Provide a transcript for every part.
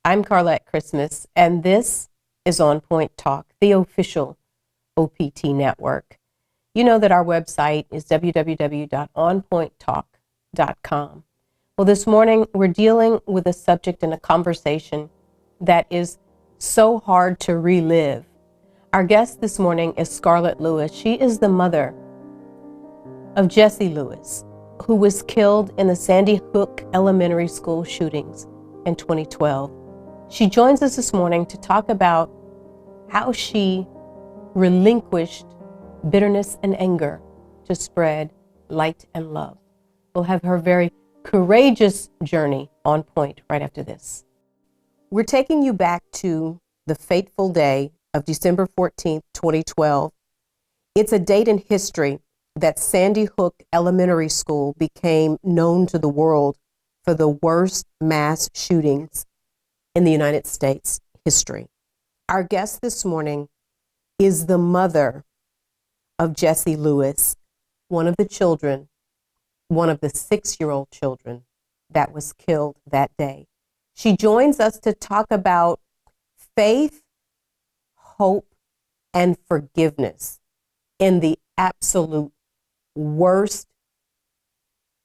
I'm Carlette Christmas, and this is On Point Talk, the official OPT network. You know that our website is www.onpointtalk.com. Well, this morning we're dealing with a subject and a conversation that is so hard to relive. Our guest this morning is Scarlett Lewis. She is the mother of Jessie Lewis, who was killed in the Sandy Hook Elementary School shootings in 2012. She joins us this morning to talk about how she relinquished bitterness and anger to spread light and love. We'll have her very courageous journey on point right after this. We're taking you back to the fateful day of December 14th, 2012. It's a date in history that Sandy Hook Elementary School became known to the world for the worst mass shootings in the United States history. Our guest this morning is the mother of Jessie Lewis, one of the children, one of the 6-year-old children that was killed that day. She joins us to talk about faith, hope, and forgiveness in the absolute worst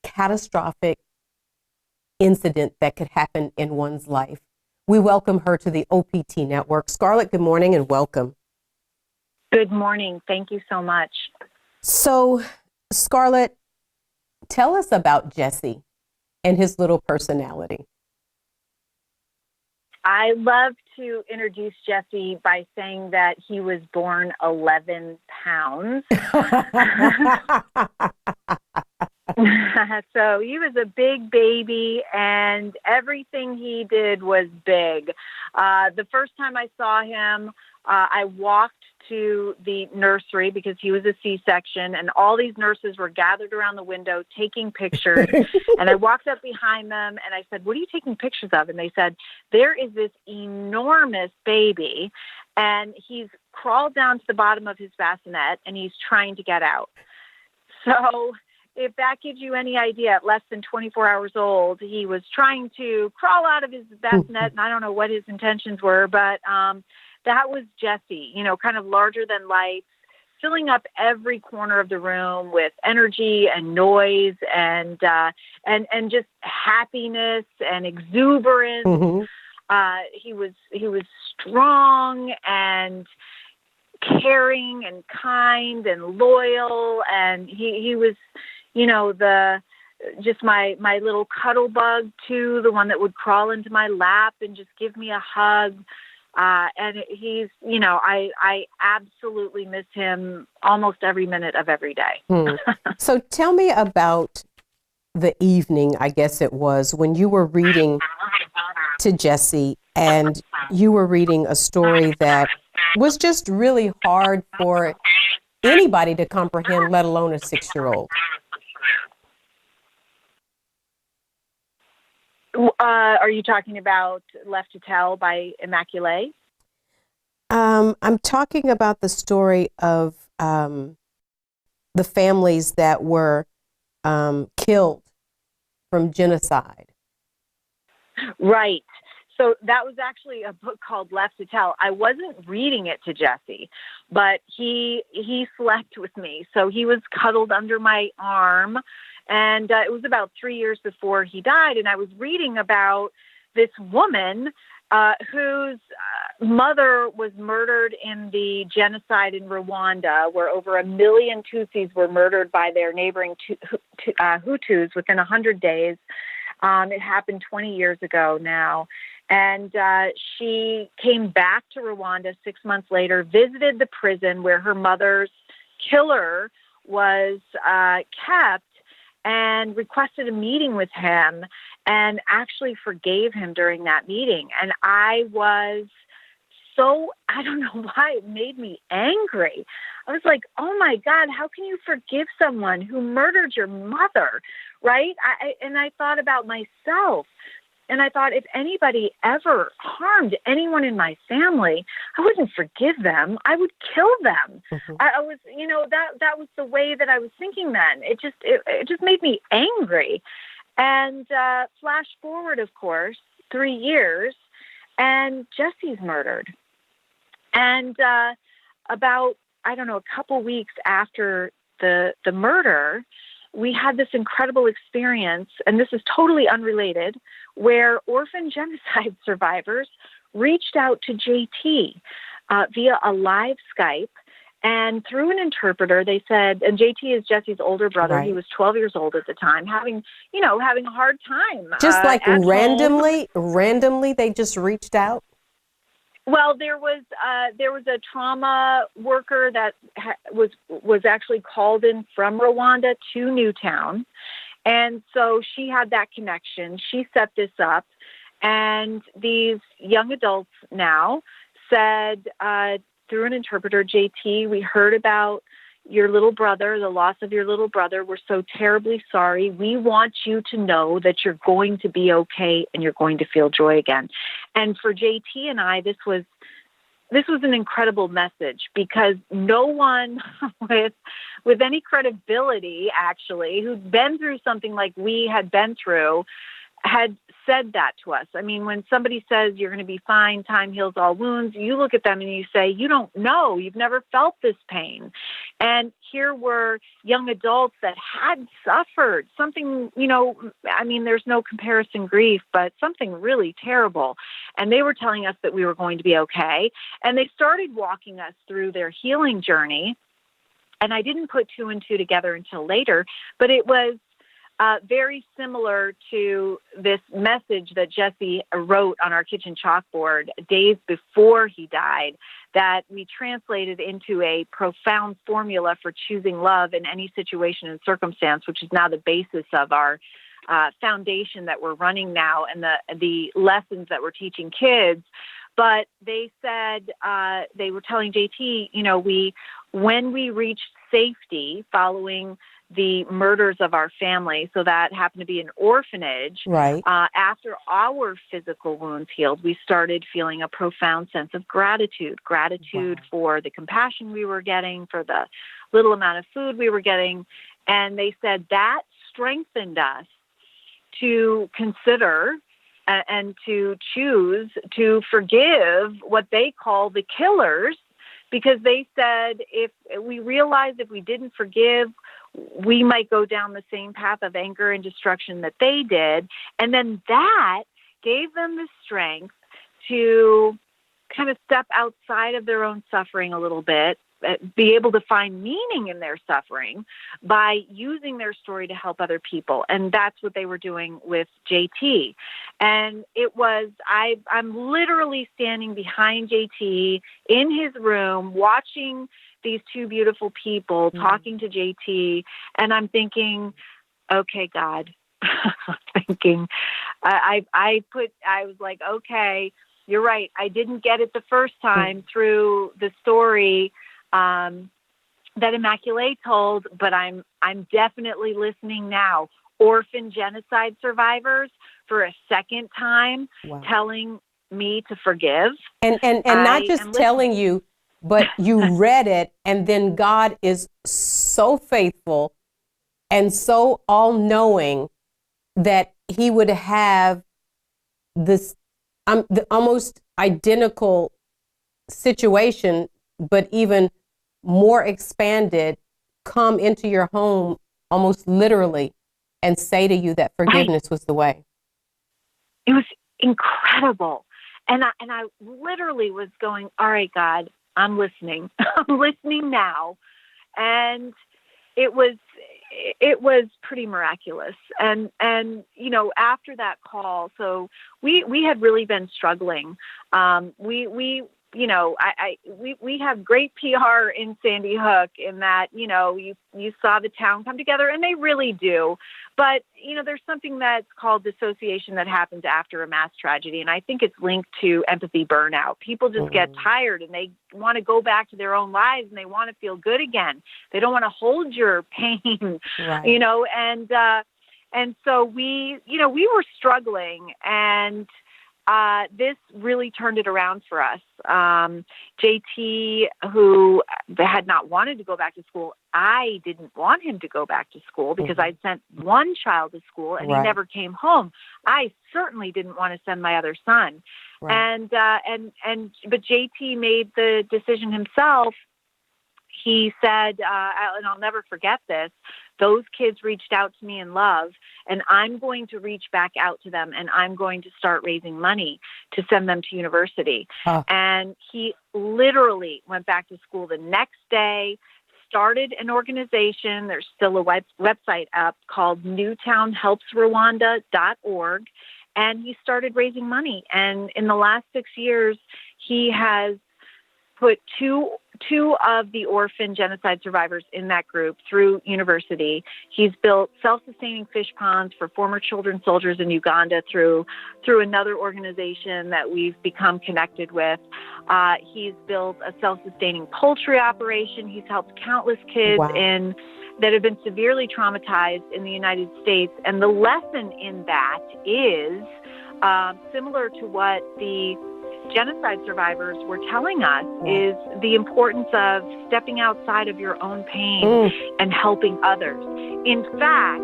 catastrophic incident that could happen in one's life. We welcome her to the OPT network. Scarlett, good morning and welcome. Good morning. Thank you so much. So, Scarlett, tell us about Jessie and his little personality. I love to introduce Jessie by saying that he was born 11 pounds. So he was a big baby, and everything he did was big. The first time I saw him, I walked to the nursery because he was a C-section, and all these nurses were gathered around the window taking pictures. And I walked up behind them and I said, "What are you taking pictures of?" And they said, "There is this enormous baby, and he's crawled down to the bottom of his bassinet and he's trying to get out." So if that gives you any idea, at less than 24 hours old, he was trying to crawl out of his bassinet, and I don't know what his intentions were, but that was Jessie, kind of larger than life, filling up every corner of the room with energy and noise and just happiness and exuberance. Mm-hmm. He was strong and caring and kind and loyal, and he was, just my little cuddle bug too, the one that would crawl into my lap and just give me a hug. And he's, I absolutely miss him almost every minute of every day. So tell me about the evening, I guess it was, when you were reading to Jessie and you were reading a story that was just really hard for anybody to comprehend, let alone a 6-year-old. Are you talking about Left to Tell by Immaculée? I'm talking about the story of the families that were killed from genocide. Right. So that was actually a book called Left to Tell. I wasn't reading it to Jessie, but he slept with me. So he was cuddled under my arm. And it was about 3 years before he died. And I was reading about this woman whose mother was murdered in the genocide in Rwanda, where over 1 million Tutsis were murdered by their neighboring Hutus within 100 days. It happened 20 years ago now. And she came back to Rwanda 6 months later, visited the prison where her mother's killer was kept, and requested a meeting with him and actually forgave him during that meeting. And I was I don't know why, it made me angry. I was like, oh my God, how can you forgive someone who murdered your mother, right? And I thought about myself. And I thought, if anybody ever harmed anyone in my family, I wouldn't forgive them. I would kill them. Mm-hmm. I was, that was the way that I was thinking then. It just made me angry. And flash forward, of course, 3 years, and Jessie's murdered. And about, I don't know, a couple weeks after the murder, we had this incredible experience, and this is totally unrelated, where orphan genocide survivors reached out to JT via a live Skype. And through an interpreter, they said, and JT is Jessie's older brother. Right. He was 12 years old at the time, having a hard time. Just like at randomly, they just reached out. Well, there was a trauma worker that was actually called in from Rwanda to Newtown, and so she had that connection. She set this up, and these young adults now said through an interpreter, JT, we heard about your little brother, the loss of your little brother. We're so terribly sorry. We want you to know that you're going to be okay and you're going to feel joy again. And for JT and I, this was an incredible message, because no one with any credibility, actually, who'd been through something like we had been through, had said that to us. I mean, when somebody says you're going to be fine, time heals all wounds, you look at them and you say, you don't know, you've never felt this pain. And here were young adults that had suffered something, I mean, there's no comparison grief, but something really terrible. And they were telling us that we were going to be okay. And they started walking us through their healing journey. And I didn't put two and two together until later, but it was very similar to this message that Jessie wrote on our kitchen chalkboard days before he died, that we translated into a profound formula for choosing love in any situation and circumstance, which is now the basis of our foundation that we're running now and the lessons that we're teaching kids. But they said, they were telling JT, when we reached safety following the murders of our family, so that happened to be an orphanage. Right. After our physical wounds healed, we started feeling a profound sense of gratitude wow. for the compassion we were getting, for the little amount of food we were getting. And they said that strengthened us to consider and to choose to forgive what they call the killers, because they said if we realized if we didn't forgive, we might go down the same path of anger and destruction that they did. And then that gave them the strength to kind of step outside of their own suffering a little bit, be able to find meaning in their suffering by using their story to help other people. And that's what they were doing with JT. And it was, I'm literally standing behind JT in his room, watching these two beautiful people talking to JT. And I'm thinking, okay, God, I was like, okay, you're right. I didn't get it the first time through the story that Immaculée told, but I'm definitely listening now. Orphan genocide survivors for a second time telling me to forgive. And not just telling you, but you read it, and then God is so faithful and so all-knowing that he would have this the almost identical situation, but even more expanded, come into your home almost literally and say to you that forgiveness was the way. It was incredible. And I literally was going, all right, God, I'm listening. I'm listening now. And it was pretty miraculous. And after that call, so we had really been struggling. We have great PR in Sandy Hook in that, you saw the town come together, and they really do. But, there's something that's called dissociation that happens after a mass tragedy. And I think it's linked to empathy burnout. People just get tired and they want to go back to their own lives and they want to feel good again. They don't want to hold your pain, right. And so we were struggling, and this really turned it around for us. JT, who had not wanted to go back to school I didn't want him to go back to school because I'd sent one child to school and he Right. never came home. I certainly didn't want to send my other son. Right. But JT made the decision himself. He said, and I'll never forget this, those kids reached out to me in love, and I'm going to reach back out to them, and I'm going to start raising money to send them to university. And he literally went back to school the next day, started an organization. There's still a website up called newtownhelpsrwanda.org, and he started raising money. And in the last 6 years, he has put two of the orphan genocide survivors in that group through university. He's built self-sustaining fish ponds for former children soldiers in Uganda through another organization that we've become connected with. He's built a self-sustaining poultry operation. He's helped countless kids that have been severely traumatized in the United States. And the lesson in that is similar to what the genocide survivors were telling us, is the importance of stepping outside of your own pain and helping others. In fact,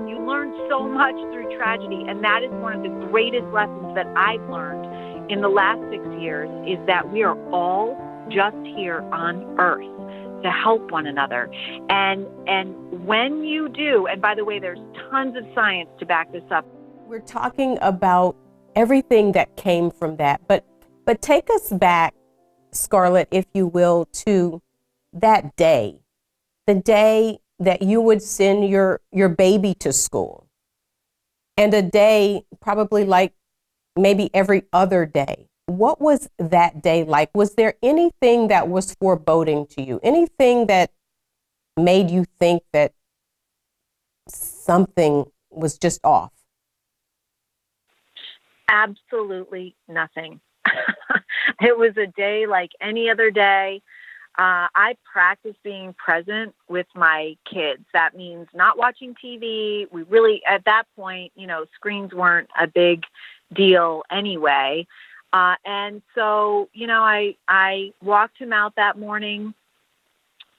you learn so much through tragedy, and that is one of the greatest lessons that I've learned in the last 6 years, is that we are all just here on earth to help one another. And when you do, and by the way, there's tons of science to back this up. We're talking about everything that came from that, but take us back, Scarlett, if you will, to that day, the day that you would send your baby to school, and a day probably like maybe every other day. What was that day like? Was there anything that was foreboding to you? Anything that made you think that something was just off? Absolutely nothing. It was a day like any other day. I practice being present with my kids. That means not watching TV. We really, at that point, screens weren't a big deal anyway. And so, I walked him out that morning,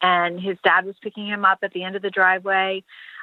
and his dad was picking him up at the end of the driveway.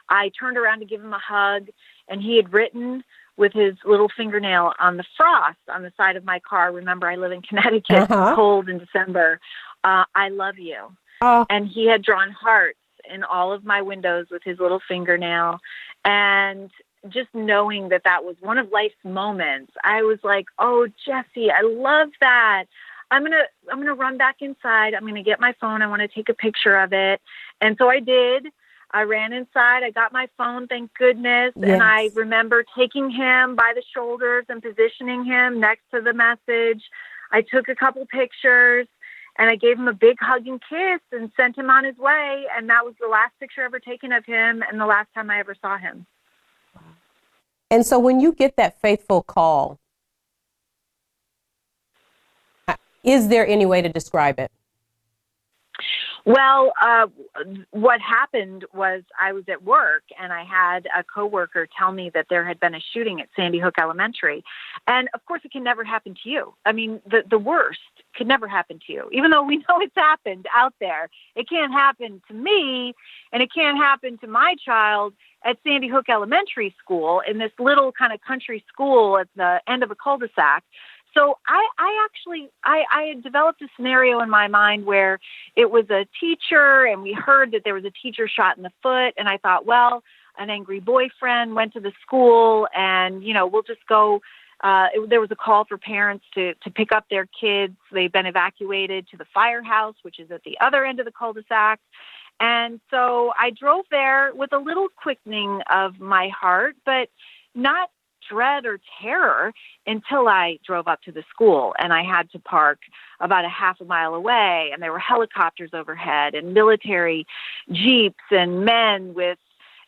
I turned around to give him a hug, and he had written with his little fingernail on the frost on the side of my car. Remember, I live in Connecticut. It's cold in December. I love you. And he had drawn hearts in all of my windows with his little fingernail. And just knowing that that was one of life's moments, I was like, oh, Jessie, I love that. I'm going to run back inside. I'm going to get my phone. I want to take a picture of it. And so I did. I ran inside. I got my phone, thank goodness. Yes. And I remember taking him by the shoulders and positioning him next to the message. I took a couple pictures, and I gave him a big hug and kiss and sent him on his way. And that was the last picture ever taken of him and the last time I ever saw him. And so when you get that faithful call, is there any way to describe it? Well, what happened was I was at work, and I had a coworker tell me that there had been a shooting at Sandy Hook Elementary. And of course, it can never happen to you. I mean, the worst could never happen to you. Even though we know it's happened out there, it can't happen to me, and it can't happen to my child at Sandy Hook Elementary School, in this little kind of country school at the end of a cul-de-sac. So I had developed a scenario in my mind where it was a teacher, and we heard that there was a teacher shot in the foot. And I thought, well, an angry boyfriend went to the school, and, we'll just go. There was a call for parents to pick up their kids. They've been evacuated to the firehouse, which is at the other end of the cul-de-sac. And so I drove there with a little quickening of my heart, but not dread or terror, until I drove up to the school, and I had to park about a half a mile away, and there were helicopters overhead and military jeeps and men with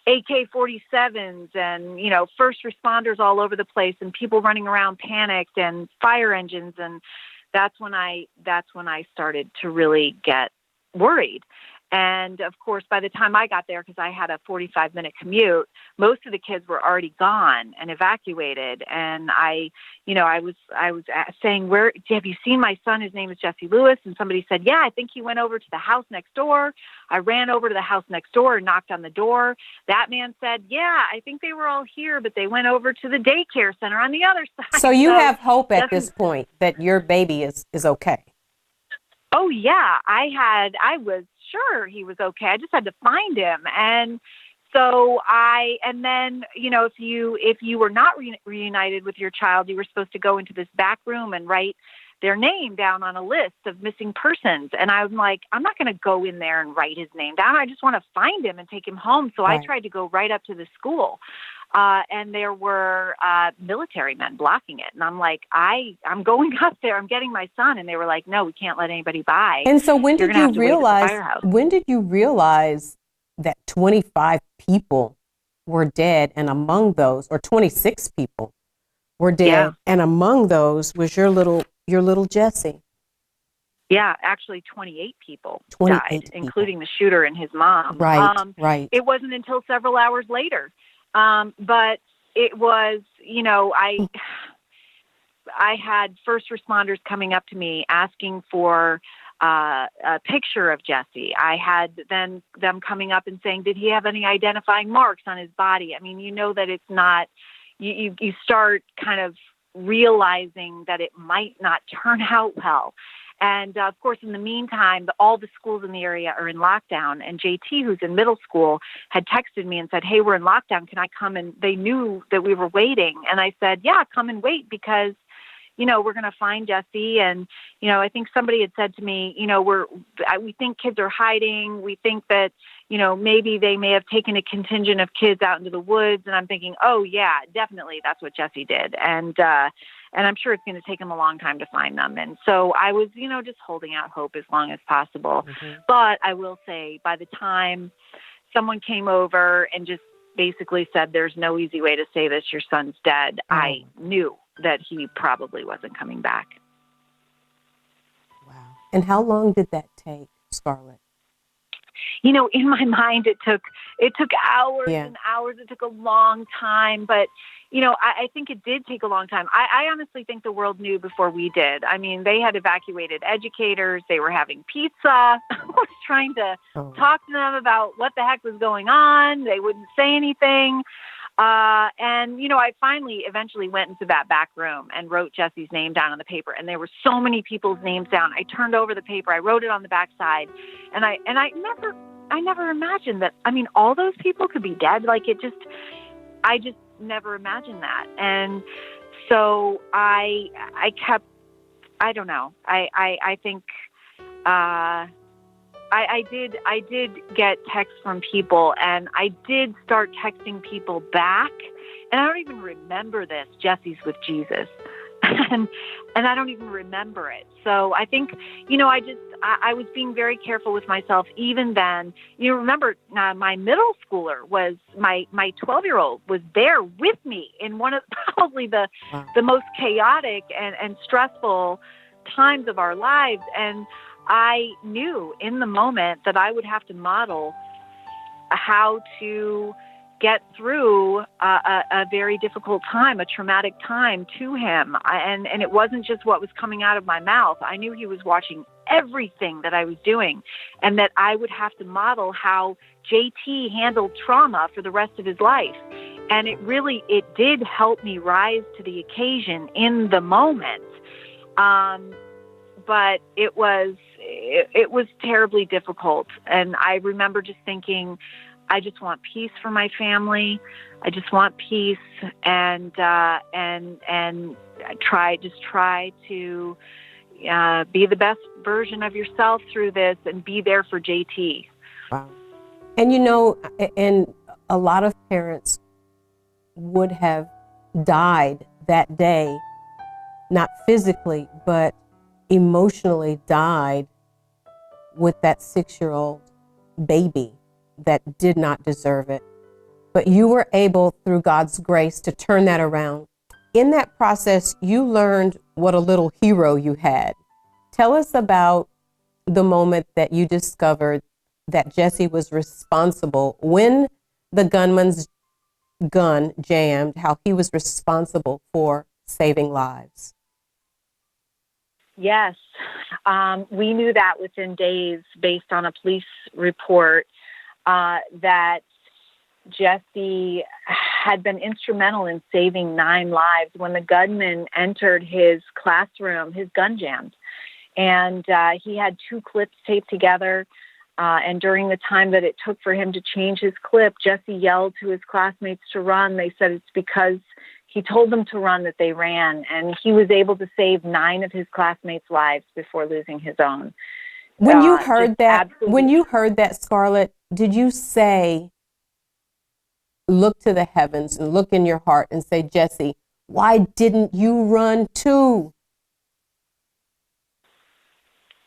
AK-47s and, first responders all over the place, and people running around panicked, and fire engines. And that's when I started to really get worried. And of course, by the time I got there, because I had a 45-minute commute, most of the kids were already gone and evacuated. And I was saying, "Where have you seen my son? His name is Jessie Lewis." And somebody said, "Yeah, I think he went over to the house next door." I ran over to the house next door and knocked on the door. That man said, "Yeah, I think they were all here, but they went over to the daycare center on the other side." So you have hope at this point that your baby is okay. Oh yeah, I was sure he was okay. I just had to find him. And so then, if you were not reunited with your child, you were supposed to go into this back room and write their name down on a list of missing persons. And I'm like, I'm not going to go in there and write his name down. I just want to find him and take him home. So Right. I tried to go right up to the school. And there were military men blocking it. And I'm like, I'm going up there. I'm getting my son. And they were like, "No, we can't let anybody by." And so when You're did gonna you have to wait at the realize, firehouse. when did you realize that 25 people were dead, and among those, or 26 people were dead, Yeah. and among those was your little Jessie? Yeah, actually 28 people 28 died, people. including the shooter and his mom. Right, right. It wasn't until several hours later. But it was, I had first responders coming up to me asking for a picture of Jessie. I had then them coming up and saying, "Did he have any identifying marks on his body?" I mean, that it's not, you start kind of realizing that it might not turn out well. And of course, in the meantime, all the schools in the area are in lockdown. And JT, who's in middle school, had texted me and said, "Hey, we're in lockdown. Can I come?" And they knew that we were waiting. And I said, "Yeah, come and wait, because we're going to find Jessie." And, I think somebody had said to me, we think kids are hiding. We think that, maybe they may have taken a contingent of kids out into the woods. And I'm thinking, oh yeah, definitely that's what Jessie did. And I'm sure it's going to take them a long time to find them. And so I was, just holding out hope as long as possible. Mm-hmm. But I will say, by the time someone came over and just basically said, "There's no easy way to say this, your son's dead," I knew that he probably wasn't coming back. Wow. And how long did that take, Scarlett? In my mind, it took hours Yeah. and hours. It took a long time, but I think it did take a long time. I honestly think the world knew before we did. I mean, they had evacuated educators. They were having pizza. I was trying to talk to them about what the heck was going on. They wouldn't say anything. And I eventually went into that back room and wrote Jessie's name down on the paper. And there were so many people's names down. I turned over the paper. I wrote it on the back side. And I never imagined that, all those people could be dead. I just never imagined that. And so I don't know. I think, I did get texts from people, and I did start texting people back. And I don't even remember this. Jessie's with Jesus. And I don't even remember it. So I think, I was being very careful with myself even then. Remember, my middle schooler my 12-year-old was there with me in one of probably the most chaotic and stressful times of our lives. And I knew in the moment that I would have to model how to get through a very difficult time, a traumatic time to him. And it wasn't just what was coming out of my mouth. I knew he was watching everything that I was doing, and that I would have to model how JT handled trauma for the rest of his life. And it did help me rise to the occasion in the moment. But it was terribly difficult. And I remember just thinking, I just want peace for my family. I just want peace, and try to be the best version of yourself through this, and be there for JT. Wow. And a lot of parents would have died that day, not physically, but emotionally died with that 6-year-old baby that did not deserve it. But you were able, through God's grace, to turn that around. In that process, you learned what a little hero you had. Tell us about the moment that you discovered that Jessie was responsible when the gunman's gun jammed, how he was responsible for saving lives? Yes. We knew that within days based on a police report that Jessie had been instrumental in saving 9 lives when the gunman entered his classroom. His gun jammed, and he had 2 clips taped together. And during the time that it took for him to change his clip, Jessie yelled to his classmates to run. They said it's because he told them to run that they ran, and he was able to save 9 of his classmates' lives before losing his own. When you heard that, Scarlett, did you say, look to the heavens and look in your heart and say, Jessie, why didn't you run too?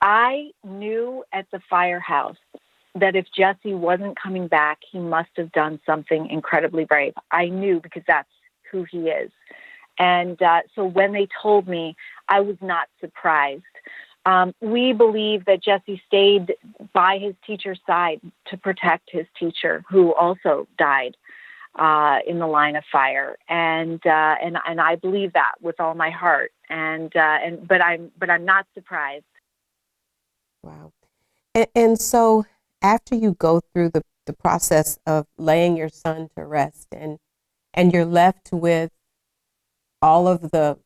I knew at the firehouse that if Jessie wasn't coming back, he must have done something incredibly brave. I knew because that's who he is. And so when they told me, I was not surprised. We believe that Jessie stayed by his teacher's side to protect his teacher, who also died in the line of fire, and I believe that with all my heart. But I'm not surprised. Wow. And so after you go through the process of laying your son to rest, and you're left with all of the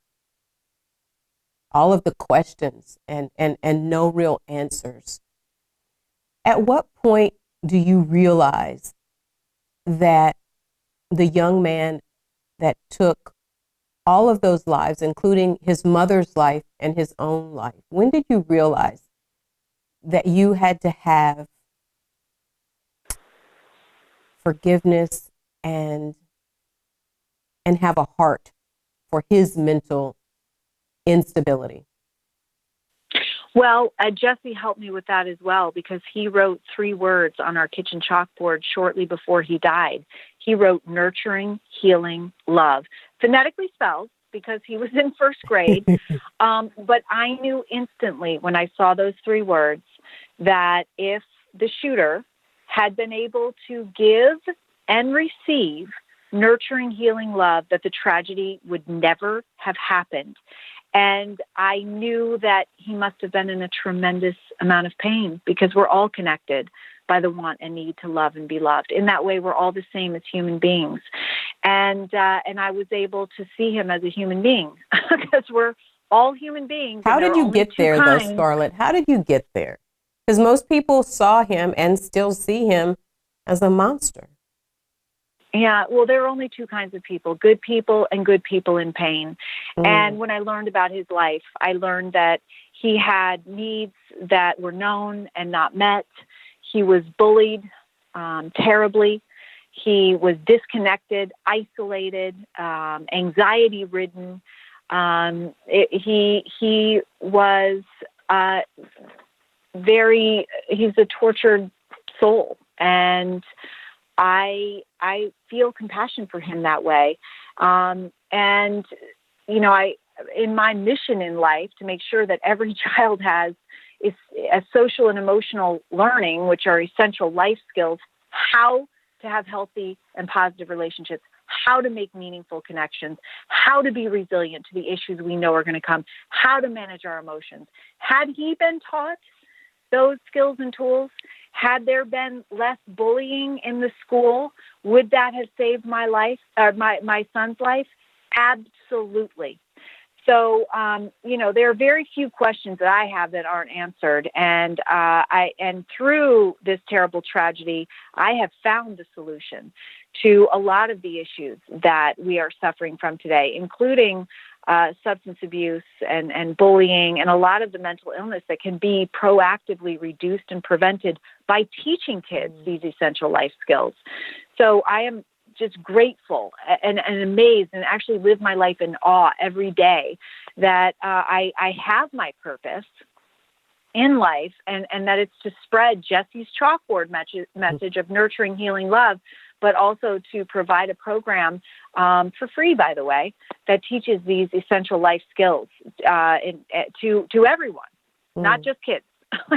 questions and no real answers, at what point do you realize that the young man that took all of those lives, including his mother's life and his own life, when did you realize that you had to have forgiveness and have a heart for his mental instability? Well, Jessie helped me with that as well, because he wrote 3 words on our kitchen chalkboard shortly before he died. He wrote nurturing, healing, love, phonetically spelled because he was in first grade. But I knew instantly when I saw those 3 words that if the shooter had been able to give and receive nurturing, healing, love, that the tragedy would never have happened. And I knew that he must have been in a tremendous amount of pain, because we're all connected by the want and need to love and be loved. In that way, we're all the same as human beings. And I was able to see him as a human being because we're all human beings. How did you get there, though, Scarlett? How did you get there? Because most people saw him and still see him as a monster. Yeah, well, there are only 2 kinds of people, good people and good people in pain. And when I learned about his life, I learned that he had needs that were known and not met. He was bullied terribly. He was disconnected, isolated, anxiety-ridden. He was he's a tortured soul. And I feel compassion for him that way. And, you know, in my mission in life to make sure that every child has is a social and emotional learning, which are essential life skills, how to have healthy and positive relationships, how to make meaningful connections, how to be resilient to the issues we know are going to come, how to manage our emotions. Had he been taught those skills and tools, had there been less bullying in the school, would that have saved my life, or my son's life? Absolutely. So, you know, there are very few questions that I have that aren't answered. And through this terrible tragedy, I have found the solution to a lot of the issues that we are suffering from today, including substance abuse and bullying, and a lot of the mental illness that can be proactively reduced and prevented by teaching kids these essential life skills. So I am just grateful and amazed, and actually live my life in awe every day that I have my purpose in life, and that it's to spread Jessie's chalkboard message of nurturing, healing, love, but also to provide a program for free, by the way, that teaches these essential life skills to everyone, not just kids,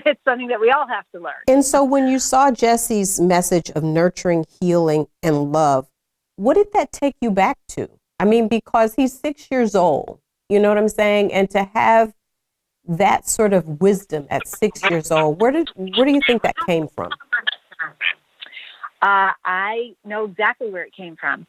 It's something that we all have to learn. And so when you saw Jessie's message of nurturing, healing, and love, what did that take you back to? I mean, because he's 6 years old, you know what I'm saying? And to have that sort of wisdom at 6 years old, where do you think that came from? I know exactly where it came from.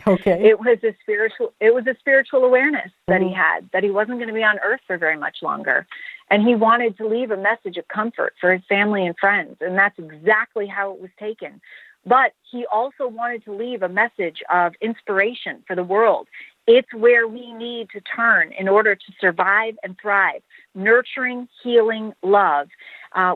Okay. It was a spiritual awareness that he had, that he wasn't going to be on earth for very much longer. And he wanted to leave a message of comfort for his family and friends. And that's exactly how it was taken. But he also wanted to leave a message of inspiration for the world. It's where we need to turn in order to survive and thrive. Nurturing, healing, love.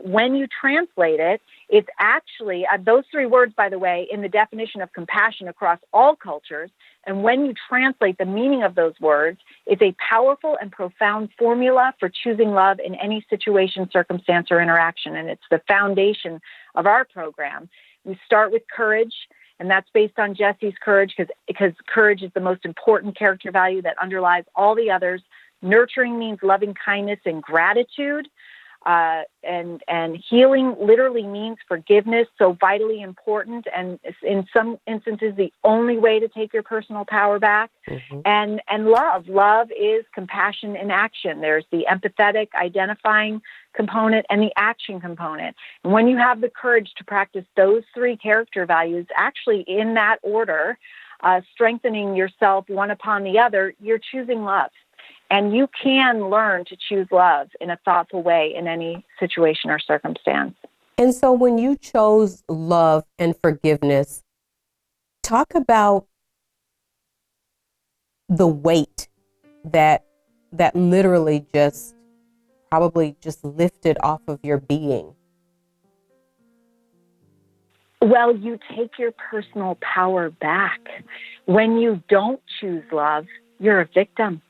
When you translate it, it's actually, those three words, by the way, in the definition of compassion across all cultures, and when you translate the meaning of those words, it's a powerful and profound formula for choosing love in any situation, circumstance, or interaction, and it's the foundation of our program. We start with courage, and that's based on Jessie's courage, because courage is the most important character value that underlies all the others. Nurturing means loving kindness and gratitude. And healing literally means forgiveness, so vitally important, and in some instances the only way to take your personal power back. Mm-hmm. And love is compassion in action. There's the empathetic, identifying component and the action component. And when you have the courage to practice those three character values, actually in that order, strengthening yourself one upon the other, you're choosing love. And you can learn to choose love in a thoughtful way in any situation or circumstance. And so when you chose love and forgiveness, talk about the weight that literally probably just lifted off of your being. Well, you take your personal power back. When you don't choose love, you're a victim.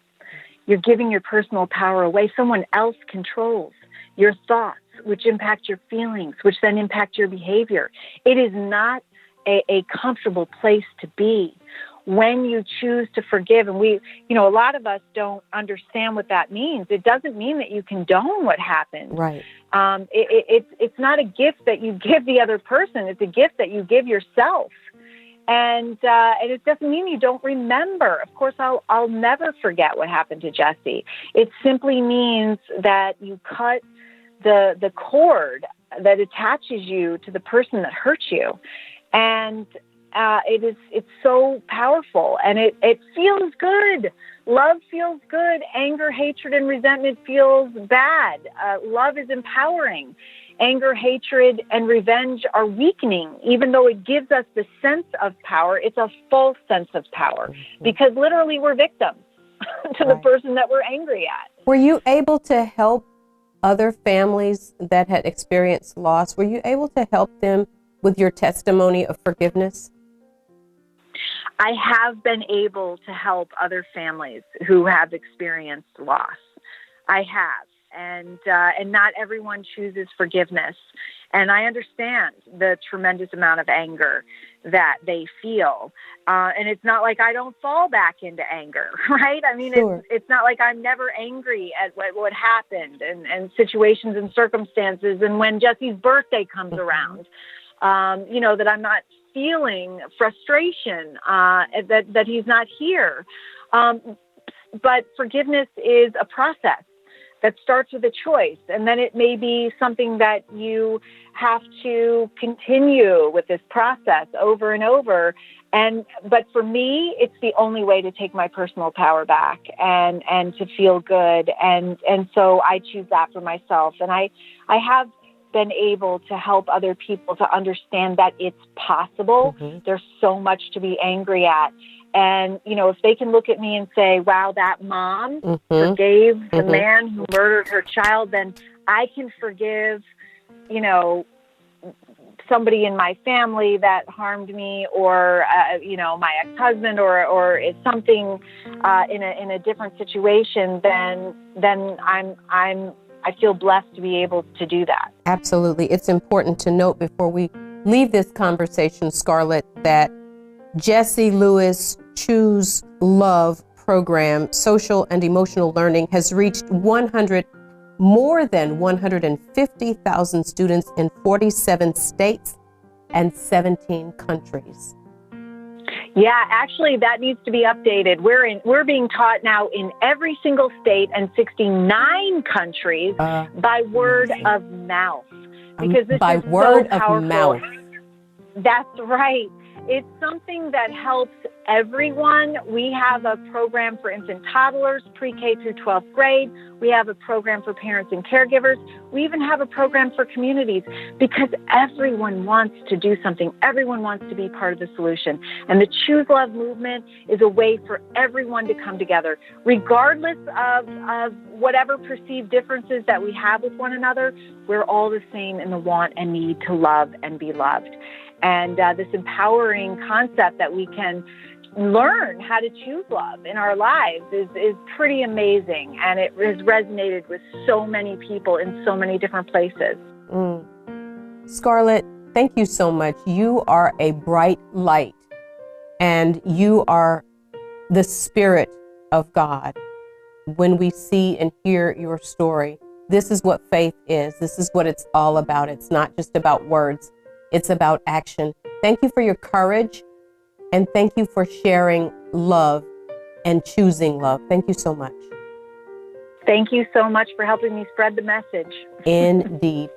You're giving your personal power away. Someone else controls your thoughts, which impact your feelings, which then impact your behavior. It is not a comfortable place to be. When you choose to forgive, and a lot of us don't understand what that means. It doesn't mean that you condone what happened. Right. It's not a gift that you give the other person. It's a gift that you give yourself. And it doesn't mean you don't remember. Of course, I'll never forget what happened to Jessie. It simply means that you cut the cord that attaches you to the person that hurt you. And it's so powerful, and it feels good. Love feels good. Anger, hatred, and resentment feels bad. Love is empowering. Anger, hatred, and revenge are weakening. Even though it gives us the sense of power, it's a false sense of power, because literally we're victims to the person that we're angry at. Were you able to help other families that had experienced loss? Were you able to help them with your testimony of forgiveness? I have been able to help other families who have experienced loss. I have. And not everyone chooses forgiveness. And I understand the tremendous amount of anger that they feel. And it's not like I don't fall back into anger, right? I mean, sure. It's not like I'm never angry at what happened and situations and circumstances. And when Jessie's birthday comes around, that I'm not feeling frustration that he's not here. But forgiveness is a process that starts with a choice, and then it may be something that you have to continue with this process over and over. But for me, it's the only way to take my personal power back and to feel good. And so I choose that for myself. And I have been able to help other people to understand that it's possible. Mm-hmm. There's so much to be angry at. And, if they can look at me and say, wow, that mom forgave the man who murdered her child, then I can forgive, somebody in my family that harmed me, or, my ex-husband, or it's something in a different situation, then I feel blessed to be able to do that. Absolutely. It's important to note before we leave this conversation, Scarlett, that Jessie Lewis Choose Love program, social and emotional learning, has reached 100 more than 150,000 students in 47 states and 17 countries. Yeah, actually, that needs to be updated. We're being taught now in every single state and 69 countries by word of mouth. Because this by is word so of powerful. mouth. That's right. It's something that helps everyone. We have a program for infant toddlers, pre-K through 12th grade. We have a program for parents and caregivers. We even have a program for communities because everyone wants to do something. Everyone wants to be part of the solution. And the Choose Love movement is a way for everyone to come together, regardless of whatever perceived differences that we have with one another. We're all the same in the want and need to love and be loved. And this empowering concept that we can learn how to choose love in our lives is pretty amazing. And it has resonated with so many people in so many different places. Scarlett, thank you so much. You are a bright light, and you are the Spirit of God. When we see and hear your story, this is what faith is. This is what it's all about. It's not just about words. It's about action. Thank you for your courage, and thank you for sharing love and choosing love. Thank you so much. Thank you so much for helping me spread the message. Indeed.